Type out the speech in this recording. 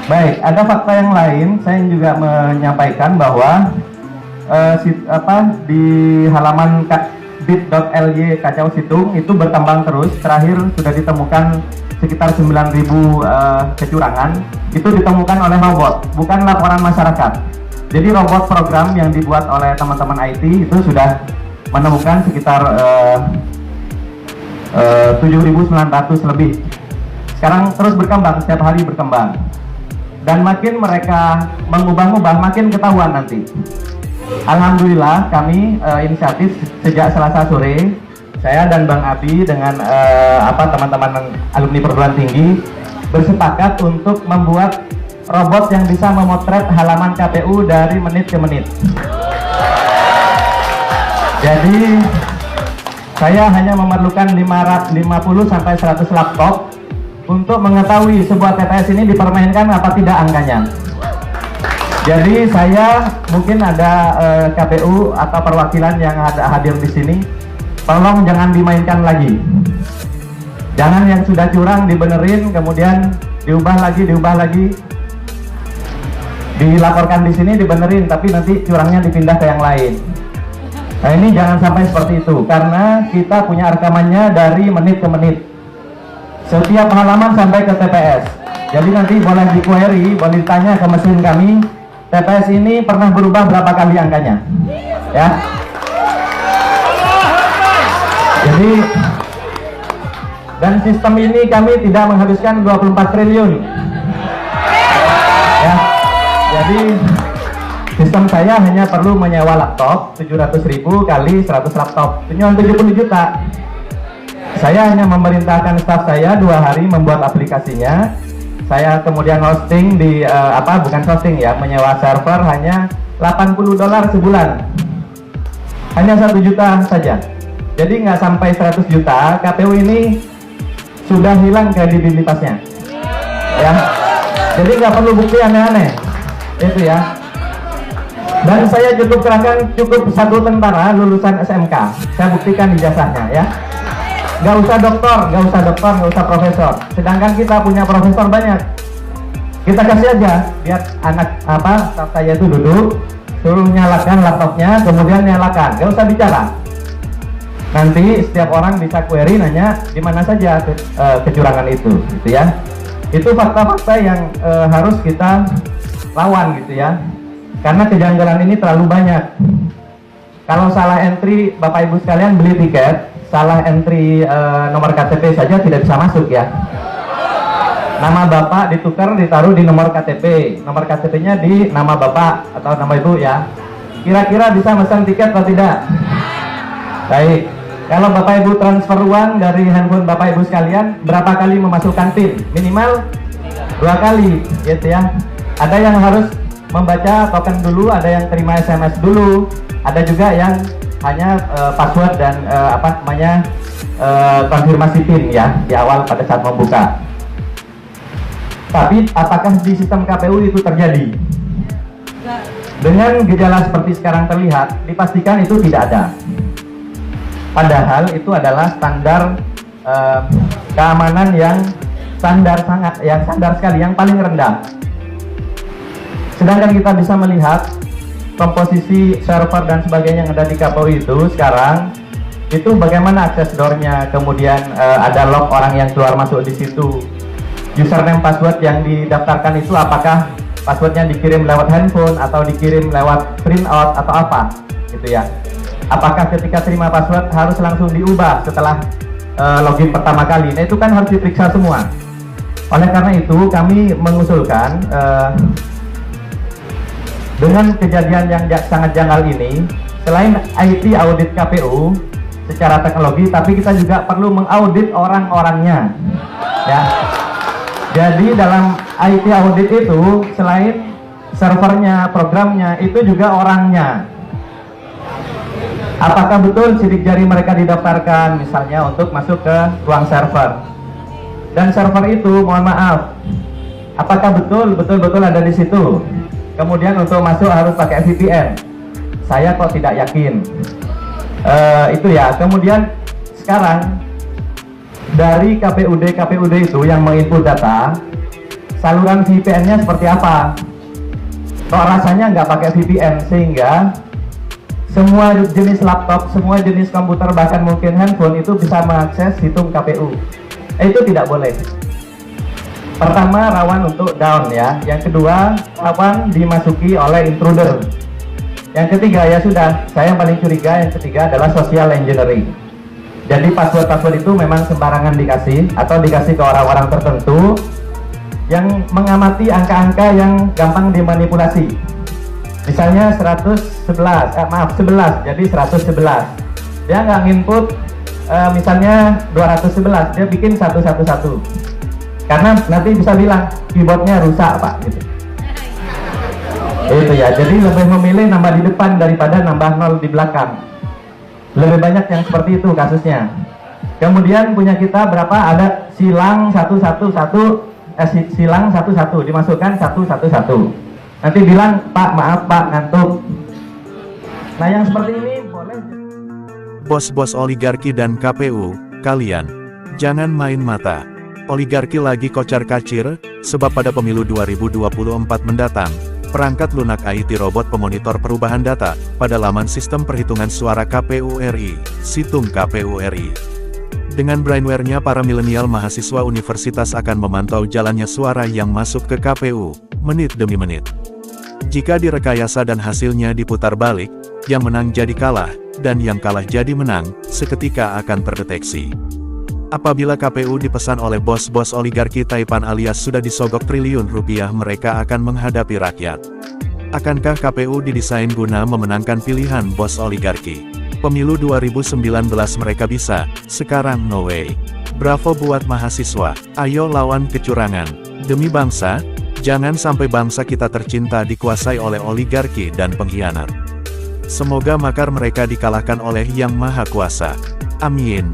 Baik, ada fakta yang lain. Saya juga menyampaikan bahwa di halaman bit.ly Kacau Situng itu berkembang terus. Terakhir sudah ditemukan sekitar 9.000 kecurangan. Itu ditemukan oleh robot, bukan laporan masyarakat. Jadi robot program yang dibuat oleh teman-teman IT itu sudah menemukan sekitar 7.900 lebih. Sekarang terus berkembang, setiap hari berkembang. Dan makin mereka mengubah-ubah, makin ketahuan nanti. Alhamdulillah kami inisiatif sejak Selasa sore, saya dan Bang Abi dengan teman-teman alumni perguruan tinggi bersepakat untuk membuat robot yang bisa memotret halaman KPU dari menit ke menit. Jadi saya hanya memerlukan 50 sampai 100 laptop untuk mengetahui sebuah TPS ini dipermainkan apa tidak angkanya. Jadi saya mungkin ada KPU atau perwakilan yang hadir di sini, tolong jangan dimainkan lagi. Jangan yang sudah curang dibenerin, kemudian diubah lagi, dilaporkan di sini dibenerin, tapi nanti curangnya dipindah ke yang lain. Nah ini jangan sampai seperti itu, karena kita punya rekamannya dari menit ke menit. Setiap halaman sampai ke TPS. Jadi nanti boleh di-query, boleh ditanya ke mesin kami, TPS ini pernah berubah berapa kali angkanya, ya. Jadi, dan sistem ini kami tidak menghabiskan 24 triliun, ya. Jadi sistem saya hanya perlu menyewa laptop 700.000 kali 100 laptop, cuma 70 juta. Saya hanya memerintahkan staf saya 2 hari membuat aplikasinya. Saya kemudian hosting di bukan hosting ya, menyewa server hanya $80 sebulan. Hanya 1 juta saja. Jadi nggak sampai 100 juta, KPU ini sudah hilang kredibilitasnya. Ya. Jadi nggak perlu bukti aneh-aneh. Itu ya. Dan saya cukup kerahkan cukup 1 tentara lulusan SMK. Saya buktikan ijazahnya ya. Nggak usah doktor, nggak usah profesor. Sedangkan kita punya profesor banyak. Kita kasih aja, biar anak staf saya itu duduk, suruh nyalakan laptopnya, kemudian nyalakan, nggak usah bicara. Nanti setiap orang bisa query nanya di mana saja kecurangan itu, gitu ya. Itu fakta-fakta yang harus kita lawan, gitu ya. Karena kejanggalan ini terlalu banyak. Kalau salah entry, Bapak Ibu sekalian beli tiket, salah entry nomor KTP saja tidak bisa masuk ya. Nama Bapak ditukar ditaruh di nomor KTP, nomor KTP-nya di nama Bapak atau nama Ibu ya. Kira-kira bisa pesan tiket atau tidak? Baik. Kalau Bapak Ibu transfer uang dari handphone Bapak Ibu sekalian, berapa kali memasukkan PIN? Minimal 2 kali, gitu ya. Ada yang harus membaca token dulu, ada yang terima SMS dulu, ada juga yang hanya password dan konfirmasi PIN ya di awal pada saat membuka. Tapi apakah di sistem KPU itu terjadi? Dengan gejala seperti sekarang terlihat, dipastikan itu tidak ada. Padahal itu adalah standar keamanan yang standar sekali, yang paling rendah. Sedangkan kita bisa melihat komposisi server dan sebagainya yang ada di KPU itu sekarang, itu bagaimana akses door-nya, kemudian ada log orang yang keluar masuk di situ, username password yang didaftarkan itu apakah passwordnya dikirim lewat handphone atau dikirim lewat printout atau apa, gitu ya. Apakah ketika terima password harus langsung diubah setelah login pertama kali? Nah itu kan harus diperiksa semua. Oleh karena itu kami mengusulkan dengan kejadian yang sangat janggal ini, selain IT audit KPU secara teknologi, tapi kita juga perlu mengaudit orang-orangnya ya. Jadi dalam IT audit itu selain servernya, programnya, itu juga orangnya. Apakah betul sidik jari mereka didaftarkan misalnya untuk masuk ke ruang server? Dan server itu, mohon maaf, apakah betul ada di situ? Kemudian untuk masuk harus pakai VPN. Saya kok tidak yakin. Itu ya. Kemudian sekarang dari KPUD itu yang menginput data, saluran VPN-nya seperti apa. Kok rasanya nggak pakai VPN, sehingga semua jenis laptop, semua jenis komputer, bahkan mungkin handphone itu bisa mengakses situng KPU. Itu tidak boleh. Pertama, rawan untuk down ya. Yang kedua, rawan dimasuki oleh intruder. Yang ketiga, ya sudah, saya yang paling curiga, yang ketiga adalah social engineering. Jadi password-password itu memang sembarangan dikasih, atau dikasih ke orang-orang tertentu yang mengamati angka-angka yang gampang dimanipulasi. Misalnya 11, jadi 111. Dia nggak nginput misalnya 211, dia bikin 111. Karena nanti bisa bilang keyboardnya rusak Pak gitu. Itu ya, jadi lebih memilih nambah di depan daripada nambah 0 di belakang. Lebih banyak yang seperti itu kasusnya. Kemudian punya kita berapa, ada silang 111, silang 11, dimasukkan 111. Nanti bilang, Pak maaf Pak ngantuk. Nah yang seperti ini boleh. Bos-bos oligarki dan KPU, kalian jangan main mata. Oligarki lagi kocar-kacir, sebab pada pemilu 2024 mendatang, perangkat lunak IT robot pemonitor perubahan data pada laman sistem perhitungan suara KPU RI, situng KPU RI. Dengan brainware-nya, para milenial mahasiswa universitas akan memantau jalannya suara yang masuk ke KPU, menit demi menit. Jika direkayasa dan hasilnya diputar balik, yang menang jadi kalah, dan yang kalah jadi menang, seketika akan terdeteksi. Apabila KPU dipesan oleh bos-bos oligarki Taipan alias sudah disogok triliun rupiah, mereka akan menghadapi rakyat. Akankah KPU didesain guna memenangkan pilihan bos oligarki? Pemilu 2019 mereka bisa, sekarang no way. Bravo buat mahasiswa, ayo lawan kecurangan. Demi bangsa, jangan sampai bangsa kita tercinta dikuasai oleh oligarki dan pengkhianat. Semoga makar mereka dikalahkan oleh Yang Maha Kuasa. Amin.